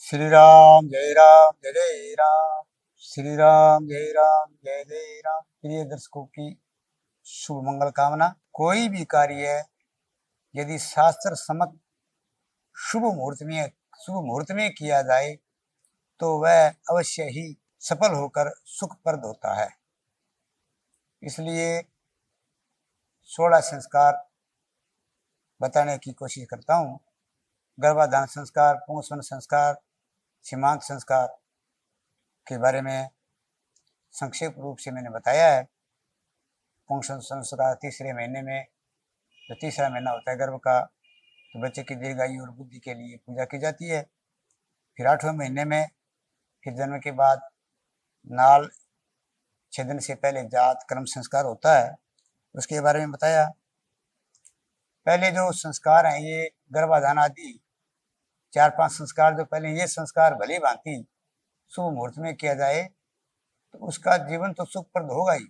जय राम जय जय राम। श्री राम जय जय राम। प्रिय दर्शकों की शुभ मंगल कामना। कोई भी कार्य यदि शास्त्र सम्मत शुभ मुहूर्त में किया जाए तो वह अवश्य ही सफल होकर सुखप्रद होता है। इसलिए 16 संस्कार बताने की कोशिश करता हूँ। गर्भाधान संस्कार, पुंसवन संस्कार, सीमांत संस्कार के बारे में संक्षेप रूप से मैंने बताया है। पुंसवन संस्कार तीसरे महीने में, जो तीसरा महीना होता है गर्भ का, तो बच्चे की दीर्घायु और बुद्धि के लिए पूजा की जाती है। फिर 8वें महीने में, फिर जन्म के बाद नाल छेदन से पहले जात कर्म संस्कार होता है, उसके बारे में बताया। पहले जो संस्कार हैं ये गर्भाधान आदि 4-5 संस्कार, जो पहले ये संस्कार भली भांति शुभ मुहूर्त में किया जाए तो उसका जीवन तो सुखप्रद होगा ही,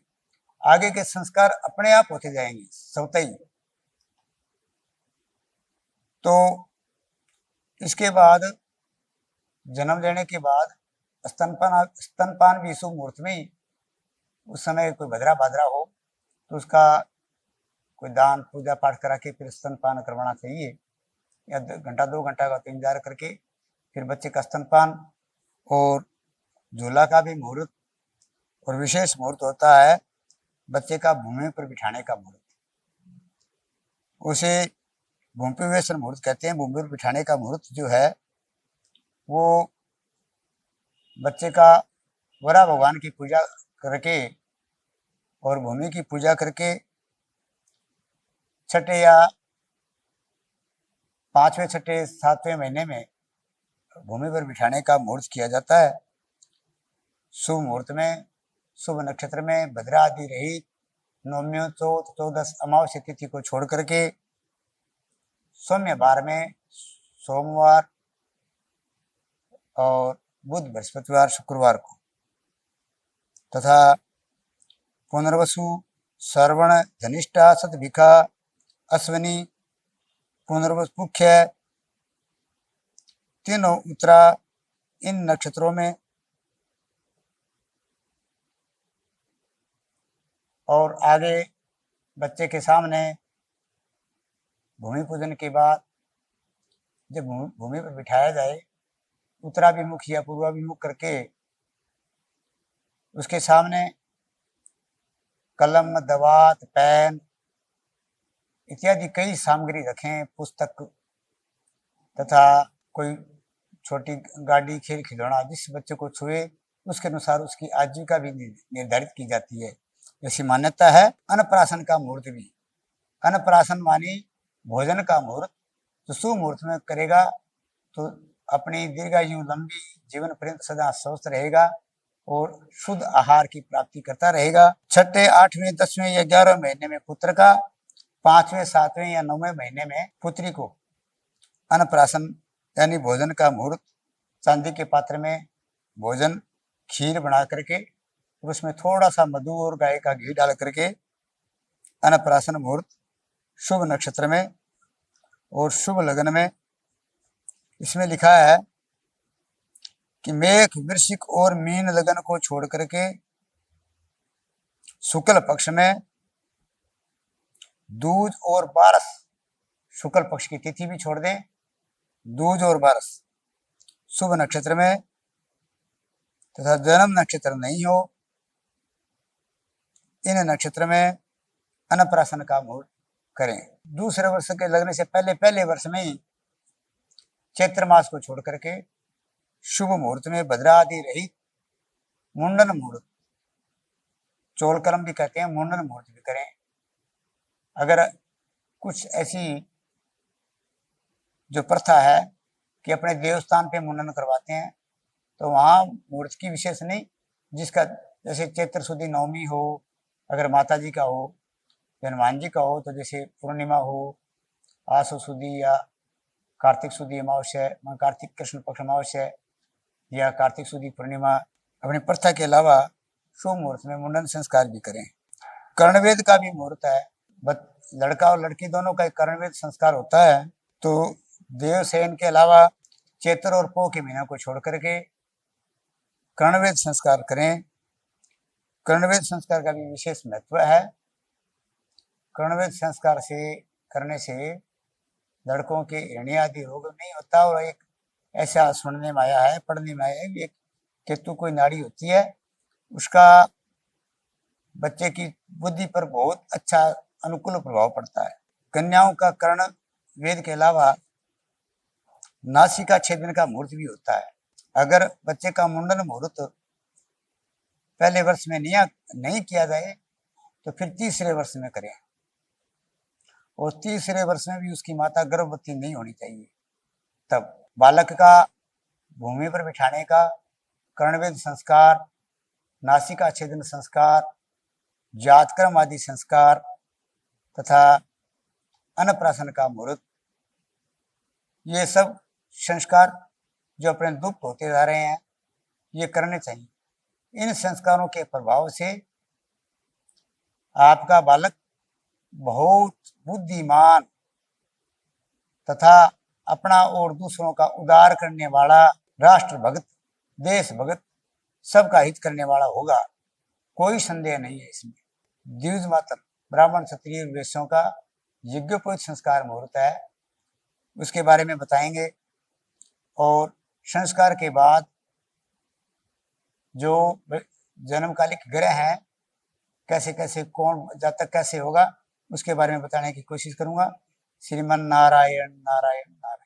आगे के संस्कार अपने आप होते जाएंगे स्वतः ही। तो इसके बाद जन्म लेने के बाद स्तनपान भी शुभ मुहूर्त में ही, उस समय कोई भद्रा भाद्रा हो तो उसका कोई दान पूजा पाठ करा के फिर स्तनपान करवाना चाहिए, या घंटा 2 घंटा का इंतजार करके फिर बच्चे का स्तनपान। और झूला का भी मुहूर्त और विशेष मुहूर्त होता है बच्चे का भूमि पर बिठाने का मुहूर्त, उसे भूमिवेशन मुहूर्त कहते हैं। भूमि पर बिठाने का मुहूर्त जो है वो बच्चे का वरा भगवान की पूजा करके और भूमि की पूजा करके 6ठे या 5वें 6ठे 7वें महीने में भूमि पर बिठाने का मुहूर्त किया जाता है। शुभ मुहूर्त में, शुभ नक्षत्र में, भद्रा आदि रहित, नवमियों, चौथ, चौदस, अमावस्या तिथि को छोड़ करके सौम्य बार में सोमवार और बुध, बृहस्पतिवार, शुक्रवार को, तथा पुनर्वसु, श्रवण, धनिष्ठा, शतभिखा, अश्विनी, पुनर्वसु, मुख्य, तीनों उत्तरा, इन नक्षत्रों में और आगे बच्चे के सामने भूमि पूजन के बाद जब भूमि पर बिठाया जाए, उत्तराभिमुख या पूर्वाभिमुख करके उसके सामने कलम, दवात, पेन इत्यादि कई सामग्री रखें, पुस्तक तथा कोई छोटी गाड़ी, खेल खिलौना, जिस बच्चे को छुए उसके अनुसार उसकी आजीविका भी निर्धारित की जाती है। ऐसी मान्यता है। अन्नप्राशन का मुहूर्त भी, अन्नप्राशन मानी भोजन का मुहूर्त, तो शुभ मुहूर्त में करेगा तो अपनी दीर्घायु, लंबी जीवन पर्यंत सदा स्वस्थ रहेगा और शुद्ध आहार की प्राप्ति करता रहेगा। 6ठे, 8वें, 10वें या 11वें महीने में पुत्र का, 5वें, 7वें या 9वें महीने में पुत्री को अन्नप्राशन यानी भोजन का मुहूर्त, चांदी के पात्र में भोजन, खीर बना करके उसमें थोड़ा सा मधु और गाय का घी डाल करके अन्नप्राशन मुहूर्त शुभ नक्षत्र में और शुभ लग्न में। इसमें लिखा है कि मेष, वृश्चिक और मीन लग्न को छोड़ करके शुक्ल पक्ष में दूज और बारस, शुक्ल पक्ष की तिथि भी छोड़ दें, दूज और बारस शुभ नक्षत्र में तथा जन्म नक्षत्र नहीं हो, इन नक्षत्र में अन्नप्राशन का मुहूर्त करें। दूसरे वर्ष के लगने से पहले वर्ष में ही चैत्र मास को छोड़ करके शुभ मुहूर्त में भद्रा आदि रहित मुंडन मुहूर्त, चौल कर्म भी कहते हैं, मुंडन मुहूर्त भी करें। अगर कुछ ऐसी जो प्रथा है कि अपने देवस्थान पे मुंडन करवाते हैं तो वहाँ मुहूर्त की विशेष नहीं, जिसका जैसे चैत्र सुदी नवमी हो, अगर माता जी का हो, हनुमान जी का हो, तो जैसे पूर्णिमा हो, आसो सुदी या कार्तिक सुदी अमावस्या, कार्तिक कृष्ण पक्ष अमावस्या या कार्तिक सुदी पूर्णिमा, अपनी प्रथा के अलावा शुभ मुहूर्त में मुंडन संस्कार भी करें। कर्णवेद का भी मुहूर्त है, लड़का और लड़की दोनों का एक कर्णवेद संस्कार होता है। तो देवसेन के अलावा चैत्र और पौ के महीनों को छोड़ करके कर्णवेद संस्कार करें। कर्णवेद संस्कार का भी विशेष महत्व है। कर्णवेद संस्कार से करने से लड़कों के हृदय आदि रोग नहीं होता। और एक ऐसा सुनने में आया है, पढ़ने में आया है, एक केतु कोई नाड़ी होती है, उसका बच्चे की बुद्धि पर बहुत अच्छा अनुकूल प्रभाव पड़ता है। कन्याओं का कर्ण वेद के अलावा नासिका छेदन का मुहूर्त भी होता है। अगर बच्चे का मुंडन मुहूर्त पहले वर्ष में नहीं किया जाए तो फिर तीसरे वर्ष में करें, और तीसरे वर्ष में भी उसकी माता गर्भवती नहीं होनी चाहिए। तब बालक का भूमि पर बिठाने का कर्णवेद संस्कार, नासिका छेदन संस्कार, जातकर्म आदि संस्कार तथा अन्नप्राशन का मुहूर्त, ये सब संस्कार जो अपने लुप्त होते जा रहे हैं, ये करने चाहिए। इन संस्कारों के प्रभाव से आपका बालक बहुत बुद्धिमान तथा अपना और दूसरों का उद्धार करने वाला, राष्ट्र भक्त, देश भक्त, सबका हित करने वाला होगा, कोई संदेह नहीं है इसमें। द्विज मात्र ब्राह्मण क्षत्रिय वैश्यों का यज्ञोपवीत संस्कार मुहूर्त है, उसके बारे में बताएंगे। और संस्कार के बाद जो जन्मकालिक ग्रह हैं, कैसे कैसे कौन जातक कैसे होगा, उसके बारे में बताने की कोशिश करूंगा। श्रीमन नारायण नारायण नारायण।